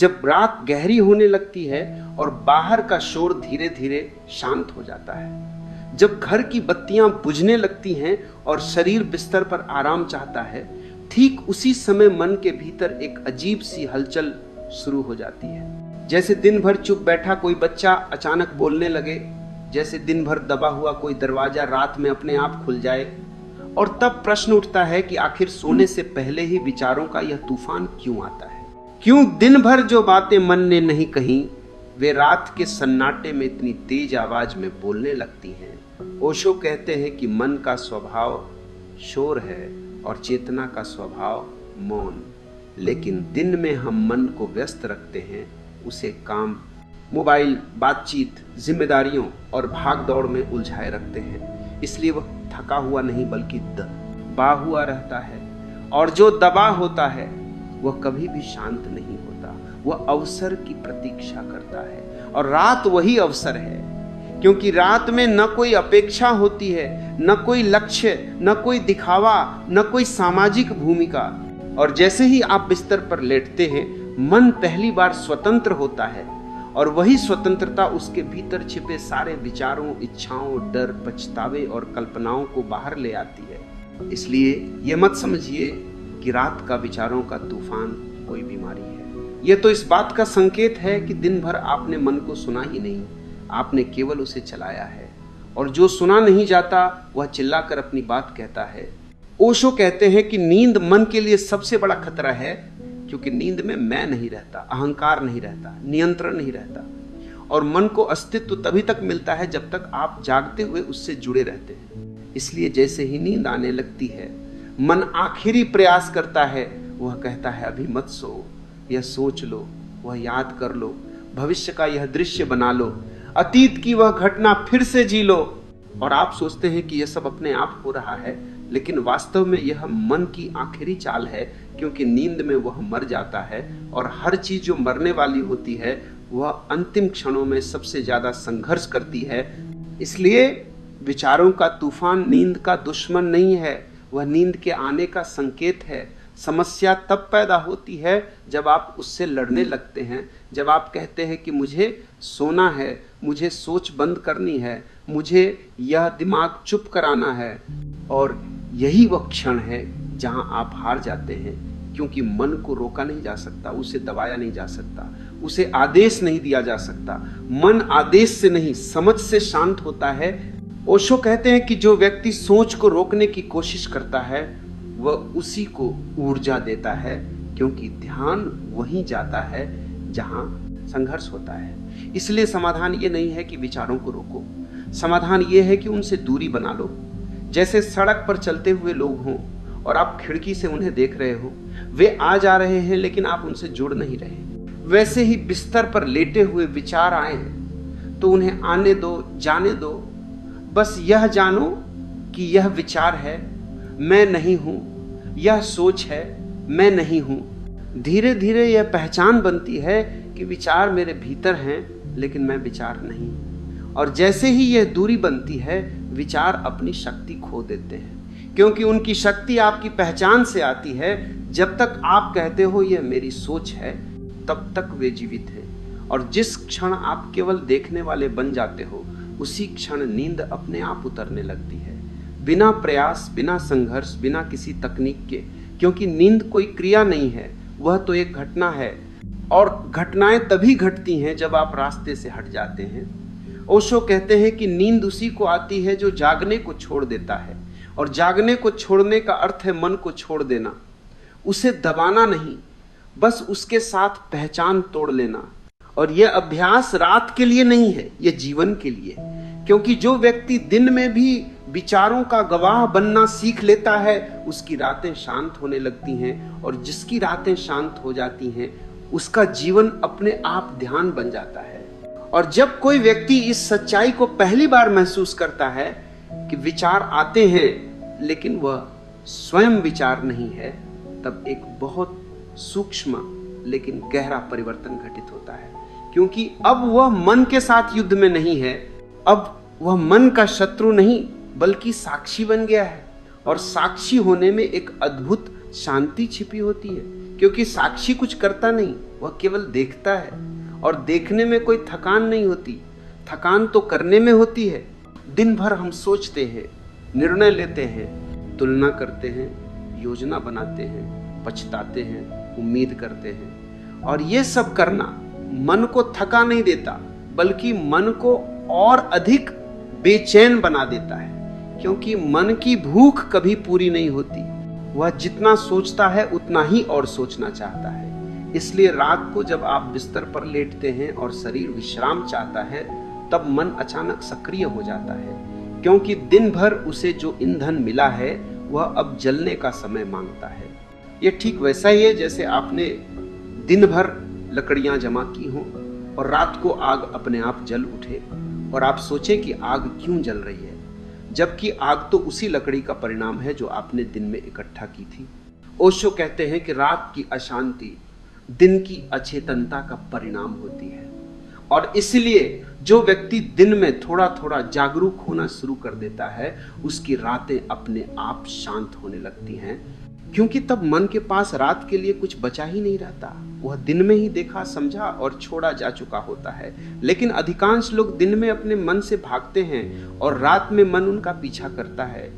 जब रात गहरी होने लगती है और बाहर का शोर धीरे धीरे शांत हो जाता है, जब घर की बत्तियां बुझने लगती हैं और शरीर बिस्तर पर आराम चाहता है, ठीक उसी समय मन के भीतर एक अजीब सी हलचल शुरू हो जाती है। जैसे दिन भर चुप बैठा कोई बच्चा अचानक बोलने लगे, जैसे दिन भर दबा हुआ कोई दरवाजा रात में अपने आप खुल जाए। और तब प्रश्न उठता है कि आखिर सोने से पहले ही विचारों का यह तूफान क्यों आता है? क्यों दिन भर जो बातें मन ने नहीं कही, वे रात के सन्नाटे में इतनी तेज आवाज में बोलने लगती हैं? ओशो कहते हैं कि मन का स्वभाव शोर है और चेतना का स्वभाव मौन। लेकिन दिन में हम मन को व्यस्त रखते हैं, उसे काम, मोबाइल, बातचीत, जिम्मेदारियों और भाग दौड़ में उलझाए रखते हैं। इसलिए वह थका हुआ नहीं बल्कि दबा हुआ रहता है। और जो दबा होता है वह कभी भी शांत नहीं होता, वह अवसर की प्रतीक्षा करता है। और रात वही अवसर है, क्योंकि रात में न कोई अपेक्षा होती है, न कोई लक्ष्य, न कोई दिखावा, न कोई सामाजिक भूमिका। और जैसे ही आप बिस्तर पर लेटते हैं, मन पहली बार स्वतंत्र होता है और वही स्वतंत्रता उसके भीतर छिपे सारे विचारों, इच्छाओं, डर, पछतावे और कल्पनाओं को बाहर ले आती है। इसलिए यह मत समझिए कि रात का विचारों का तूफान कोई बीमारी है। यह तो इस बात का संकेत है कि दिन भर आपने मन को सुना ही नहीं, आपने केवल उसे चलाया है। और जो सुना नहीं जाता वह चिल्लाकर अपनी बात कहता है। ओशो कहते हैं कि नींद मन के लिए सबसे बड़ा खतरा है, क्योंकि नींद में मैं नहीं रहता, अहंकार नहीं रहता, नियंत्रण नहीं रहता। और मन को अस्तित्व तभी तक मिलता है जब तक आप जागते हुए उससे जुड़े रहते हैं। इसलिए जैसे ही नींद आने लगती है, मन आखिरी प्रयास करता है। वह कहता है अभी मत सो, यह सोच लो, वह याद कर लो, भविष्य का यह दृश्य बना लो, अतीत की वह घटना फिर से जी लो। और आप सोचते हैं कि यह सब अपने आप हो रहा है, लेकिन वास्तव में यह मन की आखिरी चाल है, क्योंकि नींद में वह मर जाता है। और हर चीज जो मरने वाली होती है वह अंतिम क्षणों में सबसे ज्यादा संघर्ष करती है। इसलिए विचारों का तूफान नींद का दुश्मन नहीं है, वह नींद के आने का संकेत है। समस्या तब पैदा होती है जब आप उससे लड़ने लगते हैं, जब आप कहते हैं कि मुझे सोना है, मुझे सोच बंद करनी है, मुझे यह दिमाग चुप कराना है। और यही वह क्षण है जहां आप हार जाते हैं, क्योंकि मन को रोका नहीं जा सकता, उसे दबाया नहीं जा सकता, उसे आदेश नहीं दिया जा सकता। मन आदेश से नहीं, समझ से शांत होता है। ओशो कहते हैं कि जो व्यक्ति सोच को रोकने की कोशिश करता है वह उसी को ऊर्जा देता है, क्योंकि ध्यान वहीं जाता है जहां संघर्ष होता है। इसलिए समाधान ये नहीं है कि विचारों को रोको, समाधान ये है कि उनसे दूरी बना लो। जैसे सड़क पर चलते हुए लोग हों और आप खिड़की से उन्हें देख रहे हो, वे आ जा रहे हैं लेकिन आप उनसे जुड़ नहीं रहे। वैसे ही बिस्तर पर लेटे हुए विचार आए हैं तो उन्हें आने दो, जाने दो। बस यह जानो कि यह विचार है, मैं नहीं हूं, यह सोच है, मैं नहीं हूं। धीरे धीरे यह पहचान बनती है कि विचार मेरे भीतर हैं लेकिन मैं विचार नहीं। और जैसे ही यह दूरी बनती है, विचार अपनी शक्ति खो देते हैं, क्योंकि उनकी शक्ति आपकी पहचान से आती है। जब तक आप कहते हो यह मेरी सोच है, तब तक वे जीवित हैं। और जिस क्षण आप केवल देखने वाले बन जाते हो, उसी क्षण नींद अपने आप उतरने लगती है, बिना प्रयास, बिना संघर्ष, बिना किसी तकनीक के। क्योंकि नींद कोई क्रिया नहीं है, वह तो एक घटना है। और घटनाएं तभी घटती हैं जब आप रास्ते से हट जाते हैं। ओशो कहते हैं कि नींद उसी को आती है जो जागने को छोड़ देता है। और जागने को छोड़ने का अर्थ है मन को छोड़ देना, उसे दबाना नहीं, बस उसके साथ पहचान तोड़ लेना। और यह अभ्यास रात के लिए नहीं है, यह जीवन के लिए। क्योंकि जो व्यक्ति दिन में भी विचारों का गवाह बनना सीख लेता है, उसकी रातें शांत होने लगती हैं। और जिसकी रातें शांत हो जाती हैं, उसका जीवन अपने आप ध्यान बन जाता है। और जब कोई व्यक्ति इस सच्चाई को पहली बार महसूस करता है कि विचार आते हैं लेकिन वह स्वयं विचार नहीं है, तब एक बहुत सूक्ष्म लेकिन गहरा परिवर्तन घटित होता है। क्योंकि अब वह मन के साथ युद्ध में नहीं है, अब वह मन का शत्रु नहीं बल्कि साक्षी बन गया है। और साक्षी होने में एक अद्भुत शांति छिपी होती है, क्योंकि साक्षी कुछ करता नहीं, वह केवल देखता है। और देखने में कोई थकान नहीं होती, थकान तो करने में होती है। दिन भर हम सोचते हैं, निर्णय लेते हैं, तुलना करते हैं, योजना बनाते हैं, पछताते हैं, उम्मीद करते हैं। और ये सब करना मन को थका नहीं देता, बल्कि मन को और अधिक बेचैन बना देता है। क्योंकि मन की भूख कभी पूरी नहीं होती, वह जितना सोचता है उतना ही और सोचना चाहता है। इसलिए रात को जब आप बिस्तर पर लेटते हैं और शरीर विश्राम चाहता है, तब मन अचानक सक्रिय हो जाता है, क्योंकि दिन भर उसे जो ईंधन मिला है वह अब जलने का समय मांगता है। यह ठीक वैसा ही है जैसे आपने दिन भर लकड़ियां जमा की हों और रात को आग अपने आप जल उठे और आप सोचें कि आग क्यों जल रही है, जबकि आग तो उसी लकड़ी का परिणाम है जो आपने दिन में इकट्ठा की थी। ओशो कहते हैं कि रात की अशांति दिन की अचेतनता का परिणाम होती है, और इसलिए जो व्यक्ति दिन में थोड़ा थोड़ा जागरूक होना शुरू कर देता है, उसकी रातें अपने आप शांत होने लगती हैं, क्योंकि तब मन के पास रात के लिए कुछ बचा ही नहीं रहता। वह दिन में ही देखा, समझा और छोड़ा जा चुका होता है। लेकिन अधिकांश लोग दिन में अपने मन से भागते हैं और रात में मन उनका पीछा करता है,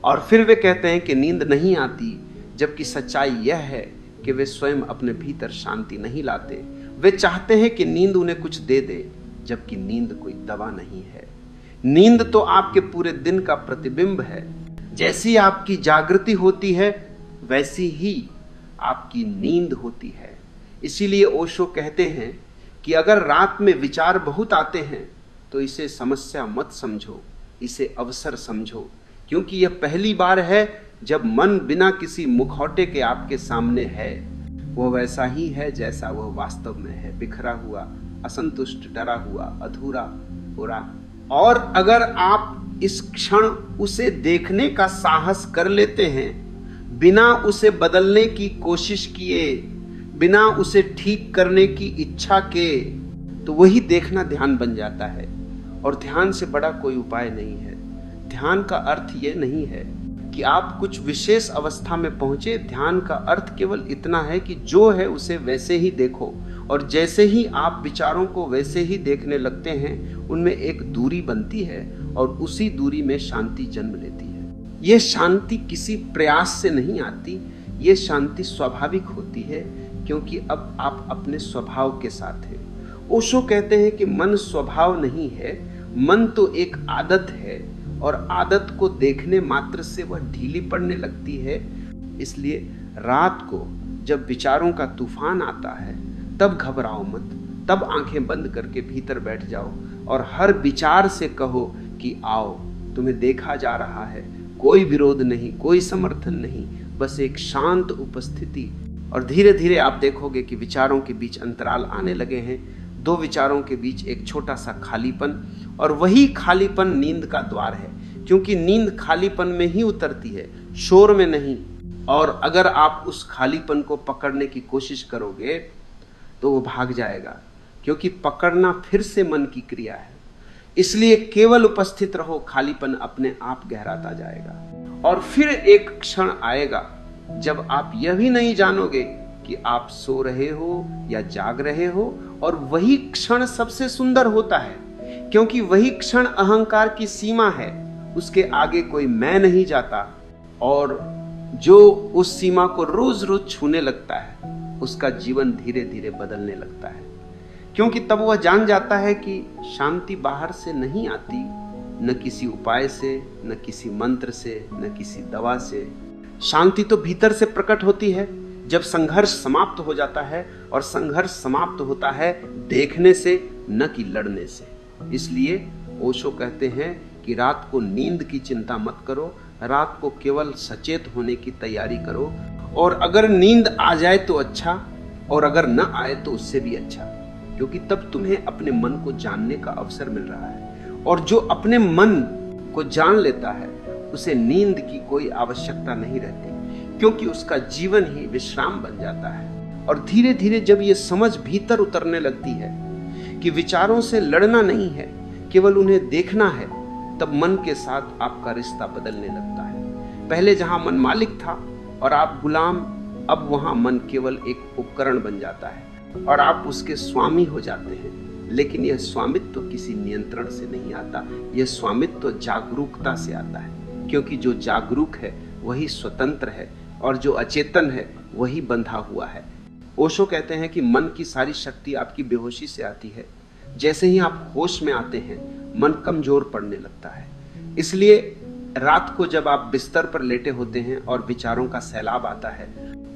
और फिर वे कहते हैं कि नींद नहीं आती, जबकि सच्चाई यह है कि वे स्वयं अपने भीतर शांति नहीं लाते। वे चाहते हैं कि नींद उन्हें कुछ दे दे, जबकि नींद कोई दवा नहीं है। नींद तो आपके पूरे दिन का प्रतिबिंब है। जैसी आपकी जागृति होती है वैसी ही आपकी नींद होती है। इसीलिए ओशो कहते हैं कि अगर रात में विचार बहुत आते हैं तो इसे समस्या मत समझो, इसे अवसर समझो, क्योंकि यह पहली बार है जब मन बिना किसी मुखौटे के आपके सामने है। वह वैसा ही है जैसा वह वास्तव में है, बिखरा हुआ, असंतुष्ट, डरा हुआ, अधूरा, बुरा। और अगर आप इस क्षण उसे देखने का साहस कर लेते हैं, बिना उसे बदलने की कोशिश किए, बिना उसे ठीक करने की इच्छा के, तो वही देखना ध्यान बन जाता है। और ध्यान से बड़ा कोई उपाय नहीं है। ध्यान का अर्थ यह नहीं है कि आप कुछ विशेष अवस्था में पहुंचे। ध्यान का अर्थ केवल इतना है कि जो है उसे वैसे ही देखो, और जैसे ही आप विचारों को वैसे ही देखने लगते हैं, उनमें एक दूरी बनती है और उसी दूरी में शांति जन्म लेती है। यह शांति किसी प्रयास से नहीं आती, ये शांति स्वाभाविक होती है, क्योंकि अब आप अपने स्वभाव के साथ हैं। ओशो कहते हैं कि मन स्वभाव नहीं है, मन तो एक आदत है, और आदत को देखने मात्र से वह ढीली पड़ने लगती है। इसलिए रात को जब विचारों का तूफान आता है, तब घबराओ मत, तब आंखें बंद करके भीतर बैठ जाओ और हर विचार से कहो कि आओ, तुम्हें देखा जा रहा है, कोई विरोध नहीं, कोई समर्थन नहीं, बस एक शांत उपस्थिति। और धीरे धीरे आप देखोगे कि विचारों के बीच अंतराल आने लगे हैं, दो विचारों के बीच एक छोटा सा खालीपन, और वही खालीपन नींद का द्वार है, क्योंकि नींद खालीपन में ही उतरती है, शोर में नहीं। और अगर आप उस खालीपन को पकड़ने की कोशिश करोगे तो वो भाग जाएगा, क्योंकि पकड़ना फिर से मन की क्रिया है। इसलिए केवल उपस्थित रहो, खालीपन अपने आप गहराता जाएगा। और फिर एक क्षण आएगा जब आप यह भी नहीं जानोगे कि आप सो रहे हो या जाग रहे हो, और वही क्षण सबसे सुंदर होता है, क्योंकि वही क्षण अहंकार की सीमा है, उसके आगे कोई मैं नहीं जाता, और जो उस सीमा को रोज रोज छूने लगता है उसका जीवन धीरे धीरे बदलने लगता है, क्योंकि तब वह जान जाता है कि शांति बाहर से नहीं आती, न किसी उपाय से, न किसी मंत्र से, न किसी दवा से। शांति तो भीतर से प्रकट होती है जब संघर्ष समाप्त हो जाता है, और संघर्ष समाप्त होता है देखने से, न कि लड़ने से। इसलिए ओशो कहते हैं कि रात को नींद की चिंता मत करो, रात को केवल सचेत होने की तैयारी करो, और अगर नींद आ जाए तो अच्छा, और अगर न आए तो उससे भी अच्छा, क्योंकि तब तुम्हें अपने मन को जानने का अवसर मिल रहा है। और जो अपने मन को जान लेता है उसे नींद की कोई आवश्यकता नहीं रहती, क्योंकि उसका जीवन ही विश्राम बन जाता है। और धीरे धीरे जब ये समझ भीतर उतरने लगती है कि विचारों से लड़ना नहीं है, केवल उन्हें देखना है, तब मन के साथ आपका रिश्ता बदलने लगता है। पहले जहां मन मालिक था और आप गुलाम अब वहां मन केवल एक उपकरण बन जाता है और आप उसके स्वामी हो जाते हैं। लेकिन यह स्वामित्व किसी नियंत्रण से नहीं आता, यह स्वामित्व जागरूकता से आता है, क्योंकि जो जागरूक है वही स्वतंत्र है और जो अचेतन है वही बंधा हुआ है। ओशो कहते हैं कि मन की सारी शक्ति आपकी बेहोशी से आती है। जैसे ही आप होश में आते हैं मन कमजोर पड़ने लगता है। इसलिए रात को जब आप बिस्तर पर लेटे होते हैं और विचारों का सैलाब आता है,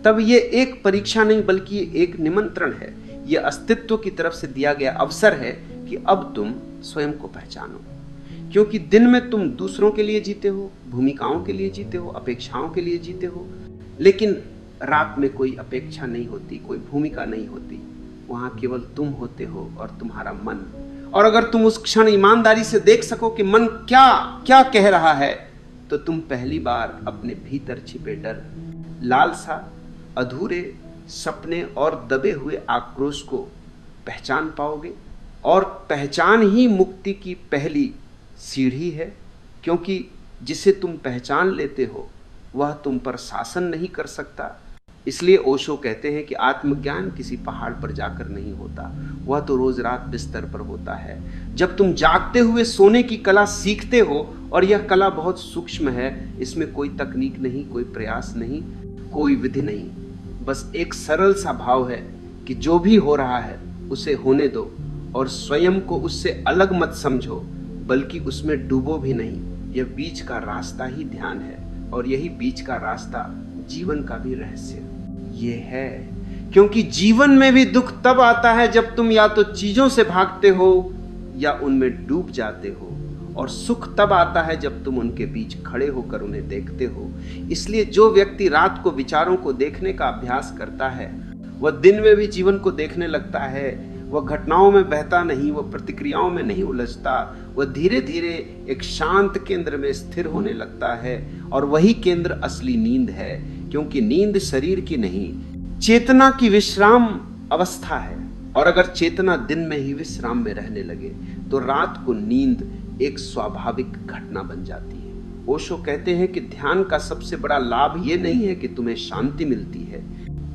तब ये एक परीक्षा नहीं बल्कि एक निमंत्रण है। यह अस्तित्व की तरफ से दिया गया अवसर है कि अब तुम स्वयं को पहचानो। क्योंकि दिन में तुम दूसरों के लिए जीते हो, भूमिकाओं के लिए जीते हो, अपेक्षाओं के लिए जीते हो, लेकिन रात में कोई अपेक्षा नहीं होती, कोई भूमिका नहीं होती। वहां केवल तुम होते हो और तुम्हारा मन। और अगर तुम उस क्षण ईमानदारी से देख सको कि मन क्या क्या कह रहा है, तो तुम पहली बार अपने भीतर छिपे डर, लालसा, अधूरे सपने और दबे हुए आक्रोश को पहचान पाओगे। और पहचान ही मुक्ति की पहली सीढ़ी है, क्योंकि जिसे तुम पहचान लेते हो वह तुम पर शासन नहीं कर सकता। इसलिए ओशो कहते हैं कि आत्मज्ञान किसी पहाड़ पर जाकर नहीं होता, वह तो रोज रात बिस्तर पर होता है। जब तुम जागते हुए सोने की कला सीखते हो, और यह कला बहुत सूक्ष्म है, इसमें कोई तकनीक नहीं, कोई प्रयास नहीं, कोई विधि नहीं, बस एक सरल सा भाव है कि जो भी हो रहा है उसे होने दो और स्वयं को उससे अलग मत समझो, बल्कि उसमें डूबो भी नहीं। यह बीच का रास्ता ही ध्यान है, और यही बीच का रास्ता जीवन का भी रहस्य ये है। क्योंकि जीवन में भी दुख तब आता है जब तुम या तो चीजों से भागते हो या उनमें डूब जाते हो, और सुख तब आता है जब तुम उनके बीच खड़े होकर उन्हें देखते हो। इसलिए जो व्यक्ति रात को विचारों को देखने का अभ्यास करता है, वह दिन में भी जीवन को देखने लगता है। वह घटनाओं में बहता नहीं, वह प्रतिक्रियाओं में नहीं उलझता, वह धीरे धीरे एक शांत केंद्र में स्थिर होने लगता है। और वही केंद्र असली नींद है, क्योंकि नींद शरीर की नहीं, चेतना की विश्राम अवस्था है। और अगर चेतना दिन में ही विश्राम में रहने लगे तो रात को नींद एक स्वाभाविक घटना बन जाती है। ओशो कहते हैं कि ध्यान का सबसे बड़ा लाभ ये नहीं है कि तुम्हें शांति मिलती है,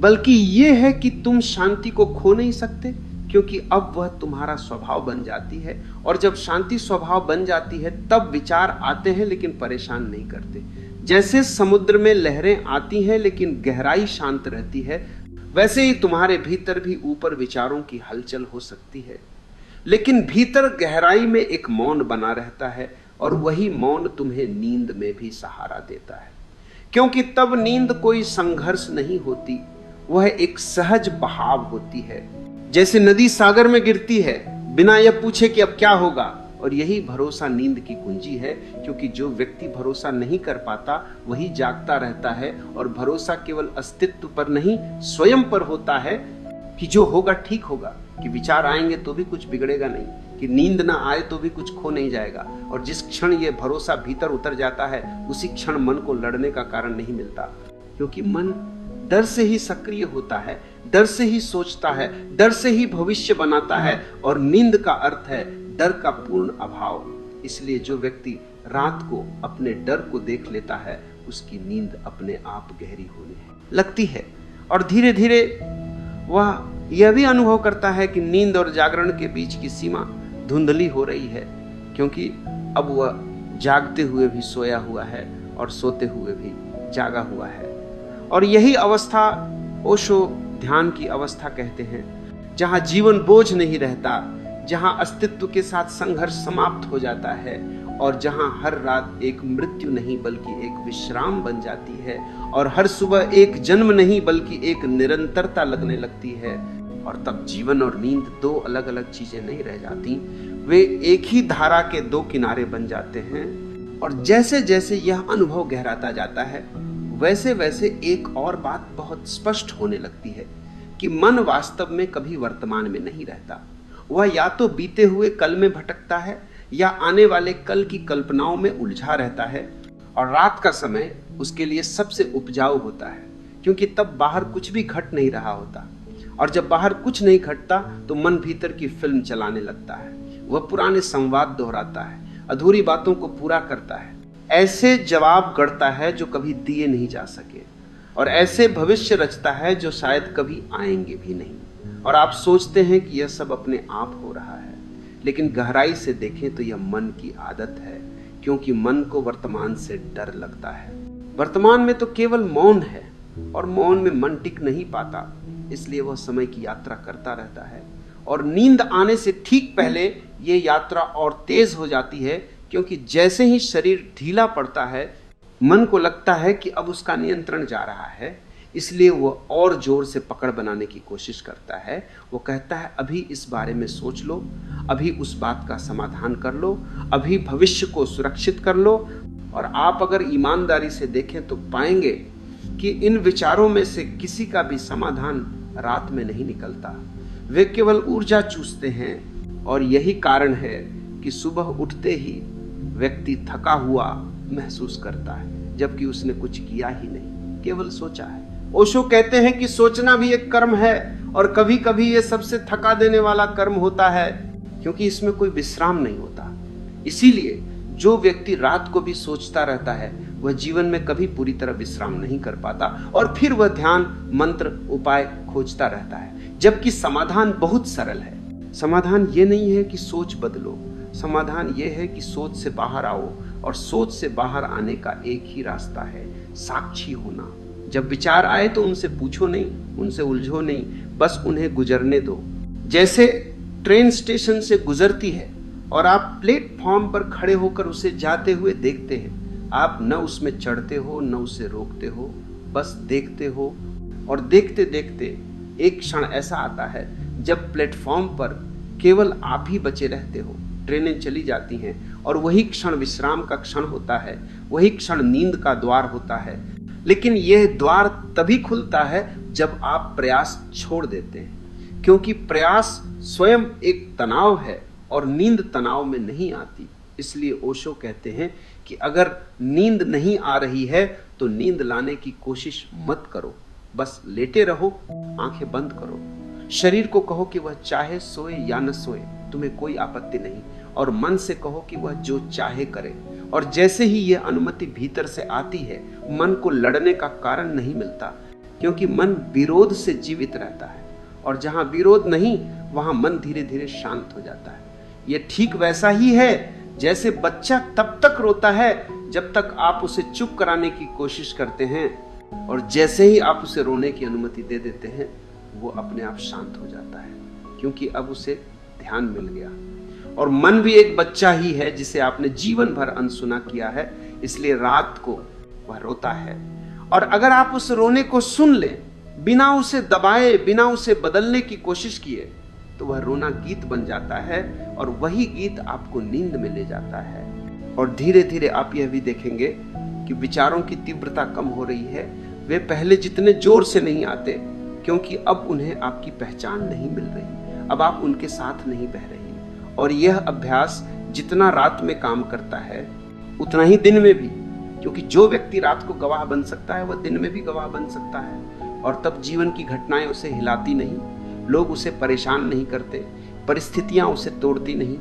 बल्कि ये है कि तुम शांति को खो नहीं सकते, क्योंकि अब वह तुम्हारा स्वभाव बन जाती है। और जब शांति स्वभाव बन जाती है तब विचार आते हैं लेकिन परेशान नहीं करते। जैसे समुद्र में लहरें आती हैं लेकिन गहराई शांत रहती है, वैसे ही तुम्हारे भीतर भी ऊपर विचारों की हलचल हो सकती है, लेकिन भीतर गहराई में एक मौन बना रहता है, और वही मौन तुम्हें नींद में भी सहारा देता है। क्योंकि तब नींद कोई संघर्ष नहीं होती, वह एक सहज बहाव होती है। जैसे नदी सागर में गिरती है बिना यह पूछे कि अब क्या होगा, और यही भरोसा नींद की कुंजी है। क्योंकि जो व्यक्ति भरोसा नहीं कर पाता वही जागता रहता है, और भरोसा केवल अस्तित्व पर नहीं स्वयं पर होता है कि जो होगा ठीक होगा, कि विचार आएंगे तो भी कुछ बिगड़ेगा नहीं, कि नींद ना आए तो भी कुछ खो नहीं जाएगा। और जिस क्षण ये भरोसा भीतर उतर जाता है उसी क्षण मन को लड़ने का कारण नहीं मिलता, क्योंकि मन डर से ही सक्रिय होता है, डर से ही सोचता है, डर से ही भविष्य बनाता है, और नींद का अर्थ है डर का पूर्ण अभाव। इसलिए जो व्यक्ति रात को अपने डर को देख लेता है उसकी नींद अपने आप गहरी होने लगती है, और धीरे धीरे वह यह भी अनुभव करता है कि नींद और जागरण के बीच की सीमा धुंधली हो रही है, क्योंकि अब वह जागते हुए भी सोया हुआ है और सोते हुए भी जागा हुआ है। और यही अवस्था ओशो ध्यान की अवस्था कहते हैं, जहां जीवन बोझ नहीं रहता, जहां अस्तित्व के साथ संघर्ष समाप्त हो जाता है, और जहां हर रात एक मृत्यु नहीं बल्कि एक विश्राम बन जाती है, और हर सुबह एक जन्म नहीं बल्कि एक निरंतरता लगने लगती है। और तब जीवन और नींद दो अलग अलग चीजें नहीं रह जाती, वे एक ही धारा के दो किनारे बन जाते हैं। और जैसे जैसे यह अनुभव गहराता जाता है वैसे वैसे एक और बात बहुत स्पष्ट होने लगती है कि मन वास्तव में कभी वर्तमान में नहीं रहता। वह या तो बीते हुए कल में भटकता है या आने वाले कल की कल्पनाओं में उलझा रहता है। और रात का समय उसके लिए सबसे उपजाऊ होता है, क्योंकि तब बाहर कुछ भी घट नहीं रहा होता, और जब बाहर कुछ नहीं घटता तो मन भीतर की फिल्म चलाने लगता है। वह पुराने संवाद दोहराता है, अधूरी बातों को पूरा करता है, ऐसे जवाब गढ़ता है जो कभी दिए नहीं जा सके। और ऐसे भविष्य रचता है जो शायद कभी आएंगे भी नहीं। और आप सोचते हैं कि यह सब अपने आप हो रहा है, लेकिन गहराई से देखें तो यह मन की आदत है, क्योंकि मन को वर्तमान से डर लगता है। वर्तमान में तो केवल मौन है और मौन में मन टिक नहीं पाता, इसलिए वह समय की यात्रा करता रहता है। और नींद आने से ठीक पहले यह यात्रा और तेज हो जाती है, क्योंकि जैसे ही शरीर ढीला पड़ता है मन को लगता है कि अब उसका नियंत्रण जा रहा है, इसलिए वह और जोर से पकड़ बनाने की कोशिश करता है। वो कहता है अभी इस बारे में सोच लो, अभी उस बात का समाधान कर लो, अभी भविष्य को सुरक्षित कर लो। और आप अगर ईमानदारी से देखें तो पाएंगे कि इन विचारों में से किसी का भी समाधान रात में नहीं निकलता। वे केवल ऊर्जा चूसते हैं, और यही कारण है कि सुबह उठते ही व्यक्ति थका हुआ महसूस करता है, जबकि उसने कुछ किया ही नहीं, केवल सोचा है। ओशो कहते हैं कि सोचना भी एक कर्म है, और कभी कभी ये सबसे थका देने वाला कर्म होता है, क्योंकि इसमें कोई विश्राम नहीं होता। इसीलिए जो व्यक्ति रात को भी सोचता रहता है वह जीवन में कभी पूरी तरह विश्राम नहीं कर पाता, और फिर वह ध्यान, मंत्र, उपाय खोजता रहता है। जबकि समाधान बहुत सरल है। समाधान ये नहीं है कि सोच बदलो, समाधान ये है कि सोच से बाहर आओ, और सोच से बाहर आने का एक ही रास्ता है, साक्षी होना। जब विचार आए तो उनसे पूछो नहीं, उनसे उलझो नहीं, बस उन्हें गुजरने दो। जैसे ट्रेन स्टेशन से गुजरती है और आप प्लेटफॉर्म पर खड़े होकर उसे जाते हुए देखते हैं, आप न उसमें चढ़ते हो न उसे रोकते हो, बस देखते हो। और देखते देखते एक क्षण ऐसा आता है जब प्लेटफॉर्म पर केवल आप ही बचे रहते हो। ट्रेनें चली जाती हैं और वही क्षण विश्राम का क्षण होता है, वही क्षण नींद का द्वार होता है। लेकिन यह द्वार तभी खुलता है जब आप प्रयास छोड़ देते हैं, क्योंकि प्रयास स्वयं एक तनाव है और नींद तनाव में नहीं आती। इसलिए ओशो कहते हैं कि अगर नींद नहीं आ रही है तो नींद लाने की कोशिश मत करो, बस लेटे रहो, आंखें बंद करो। शरीर को कहो कि वह चाहे सोए या न सोए, तुम्हें कोई आपत्ति नहीं, और मन से कहो कि वह जो चाहे करे। और जैसे ही यह अनुमति भीतर से आती है, मन को लड़ने का कारण नहीं मिलता, क्योंकि मन विरोध से जीवित रहता है, और जहां विरोध नहीं वहां मन धीरे धीरे शांत हो जाता है। यह ठीक वैसा ही है जैसे बच्चा तब तक रोता है जब तक आप उसे चुप कराने की कोशिश करते हैं, और जैसे ही आप उसे रोने की अनुमति दे देते हैं वो अपने आप शांत हो जाता है, क्योंकि अब उसे ध्यान मिल गया। और मन भी एक बच्चा ही है जिसे आपने जीवन भर अनसुना किया है, इसलिए रात को वह रोता है। और अगर आप उस रोने को सुन लें, बिना उसे दबाए, बिना उसे बदलने की कोशिश किए, तो वह रोना गीत बन जाता है, और वही गीत आपको नींद में ले जाता है। और धीरे धीरे आप यह भी देखेंगे कि विचारों की तीव्रता कम हो रही है। वे पहले जितने जोर से नहीं आते, क्योंकि अब उन्हें आपकी पहचान नहीं मिल रही, अब आप उनके साथ नहीं बह रही। और यह अभ्यास जितना रात में काम करता है उतना ही दिन में भी, क्योंकि जो व्यक्ति रात को गवाह बन सकता है वह दिन में भी गवाह बन सकता है। और तब जीवन की घटनाएं उसे हिलाती नहीं, लोग उसे परेशान नहीं करते, परिस्थितियां उसे तोड़ती नहीं,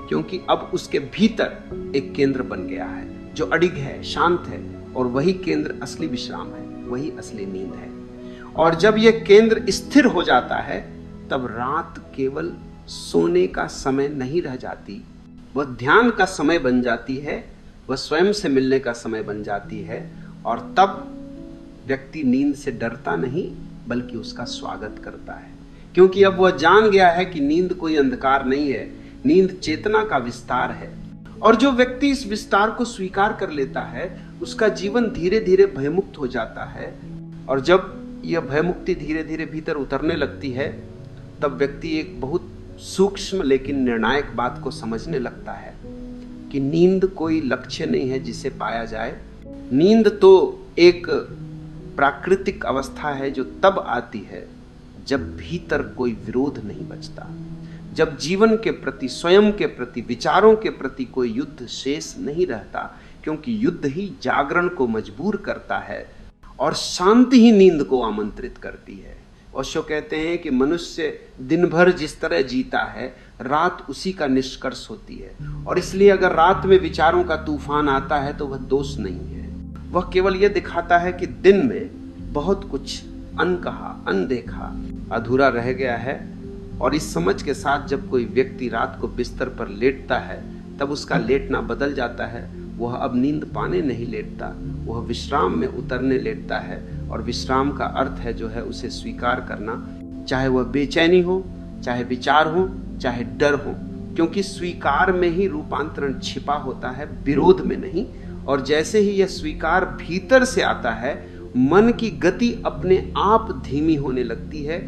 क्योंकि अब उसके भीतर एक केंद्र बन गया है जो अडिग है, शांत है, और वही केंद्र असली विश्राम है, वही असली नींद है। और जब यह केंद्र स्थिर हो जाता है तब रात केवल सोने का समय नहीं रह जाती, वह ध्यान का समय बन जाती है, वह स्वयं से मिलने का समय बन जाती है। और तब व्यक्ति नींद से डरता नहीं बल्कि उसका स्वागत करता है, क्योंकि अब वह जान गया है कि नींद कोई अंधकार नहीं है, नींद चेतना का विस्तार है। और जो व्यक्ति इस विस्तार को स्वीकार कर लेता है उसका जीवन धीरे धीरे भयमुक्त हो जाता है। और जब यह भयमुक्ति धीरे धीरे भीतर उतरने लगती है तब व्यक्ति एक बहुत सूक्ष्म लेकिन निर्णायक बात को समझने लगता है कि नींद कोई लक्ष्य नहीं है जिसे पाया जाए। नींद तो एक प्राकृतिक अवस्था है जो तब आती है जब भीतर कोई विरोध नहीं बचता, जब जीवन के प्रति, स्वयं के प्रति, विचारों के प्रति कोई युद्ध शेष नहीं रहता, क्योंकि युद्ध ही जागरण को मजबूर करता है और शांति ही नींद को आमंत्रित करती है। ओशो कहते हैं कि मनुष्य दिन भर जिस तरह जीता है रात उसी का निष्कर्ष होती है, और इसलिए अगर रात में विचारों का तूफान आता है तो वह दोष नहीं है, वह केवल यह दिखाता है कि दिन में बहुत कुछ अनकहा, अनदेखा, अधूरा रह गया है। और इस समझ के साथ जब कोई व्यक्ति रात को बिस्तर पर लेटता है तब उसका लेटना बदल जाता है। वह अब नींद पाने नहीं लेटता, वह विश्राम में उतरने लेटता है। और विश्राम का अर्थ है जो है उसे स्वीकार करना, चाहे वह बेचैनी हो, चाहे विचार हो, चाहे डर हो, क्योंकि स्वीकार में ही रूपांतरण छिपा होता है, विरोध में नहीं। और जैसे ही यह स्वीकार भीतर से आता है, मन की गति अपने आप धीमी होने लगती है,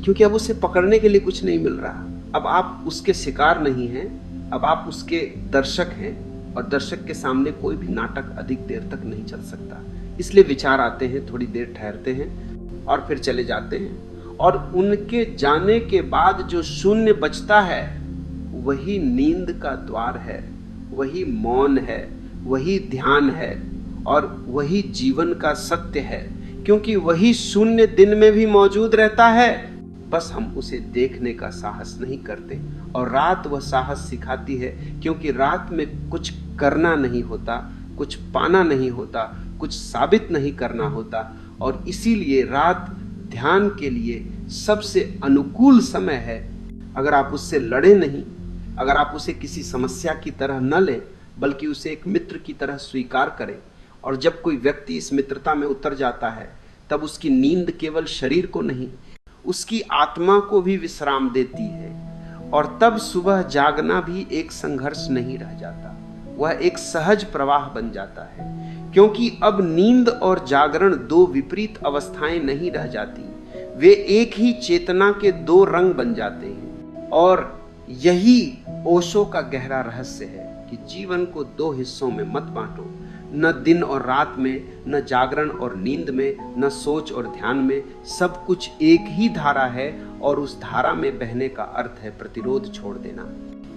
क्योंकि अब उसे पकड़ने के लिए कुछ नहीं मिल रहा। अब आप उसके शिकार नहीं हैं, अब आप उसके दर्शक हैं। और दर्शक के सामने कोई भी नाटक अधिक देर तक नहीं चल सकता। इसलिए विचार आते हैं, थोड़ी देर ठहरते हैं और फिर चले जाते हैं। और उनके जाने के बाद जो शून्य बचता है वही नींद का द्वार है, वही मौन है, वही ध्यान है और वही जीवन का सत्य है। क्योंकि वही शून्य दिन में भी मौजूद रहता है, बस हम उसे देखने का साहस नहीं करते। और रात वह साहस सिखाती है, क्योंकि रात में कुछ करना नहीं होता, कुछ पाना नहीं होता, कुछ साबित नहीं करना होता। और इसीलिए रात ध्यान के लिए सबसे अनुकूल समय है। अगर आप उससे लड़े नहीं, अगर आप उसे किसी समस्या की तरह न लें, बल्कि उसे एक मित्र की तरह स्वीकार करें। और जब कोई व्यक्ति इस मित्रता में उतर जाता है तब उसकी नींद केवल शरीर को नहीं, उसकी आत्मा को भी विश्राम देती है। और तब सुबह जागना भी एक संघर्ष नहीं रह जाता, वह एक सहज प्रवाह बन जाता है। क्योंकि अब नींद और जागरण दो विपरीत अवस्थाएं नहीं रह जाती, वे एक ही चेतना के दो रंग बन जाते हैं। और यही ओशो का गहरा रहस्य है कि जीवन को दो हिस्सों में मत बांटो, न दिन और रात में, न जागरण और नींद में, न सोच और ध्यान में। सब कुछ एक ही धारा है और उस धारा में बहने का अर्थ है प्रतिरोध छोड़ देना।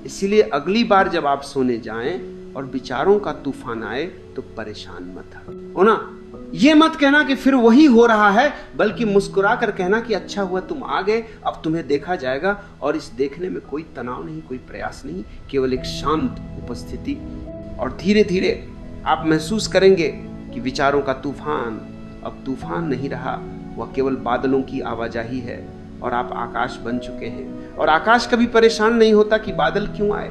इसीलिए अगली बार जब आप सोने जाएं और विचारों का तूफान आए तो परेशान मत हो ना। ये मत कहना कि फिर वही हो रहा है, बल्कि मुस्कुरा कर कहना कि अच्छा हुआ तुम आ गए, अब तुम्हें देखा जाएगा। और इस देखने में कोई तनाव नहीं, कोई प्रयास नहीं, केवल एक शांत उपस्थिति। और धीरे धीरे आप महसूस करेंगे कि विचारों का तूफान अब तूफान नहीं रहा, वह केवल बादलों की आवाजाही है। और आप आकाश बन चुके हैं। और आकाश कभी परेशान नहीं होता कि बादल क्यों आए,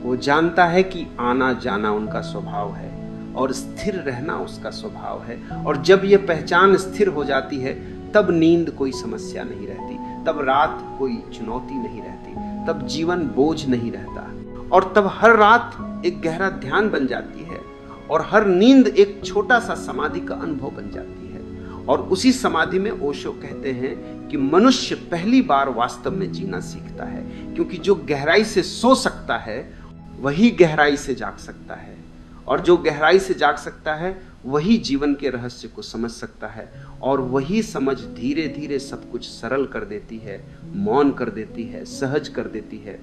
वो जानता है कि आना जाना उनका स्वभाव है और स्थिर रहना उसका स्वभाव है। और जब यह पहचान स्थिर हो जाती है तब नींद कोई समस्या नहीं रहती, तब रात कोई चुनौती नहीं रहती, तब जीवन बोझ नहीं रहता। और तब हर रात एक गहरा ध्यान बन जाती है और हर नींद एक छोटा सा समाधि का अनुभव बन जाती है। और उसी समाधि में ओशो कहते हैं कि मनुष्य पहली बार वास्तव में जीना सीखता है, क्योंकि जो गहराई से सो सकता है वही गहराई से जाग सकता है। और जो गहराई से जाग सकता है वही जीवन के रहस्य को समझ सकता है। और वही समझ धीरे धीरे सब कुछ सरल कर देती है, मौन कर देती है, सहज कर देती है।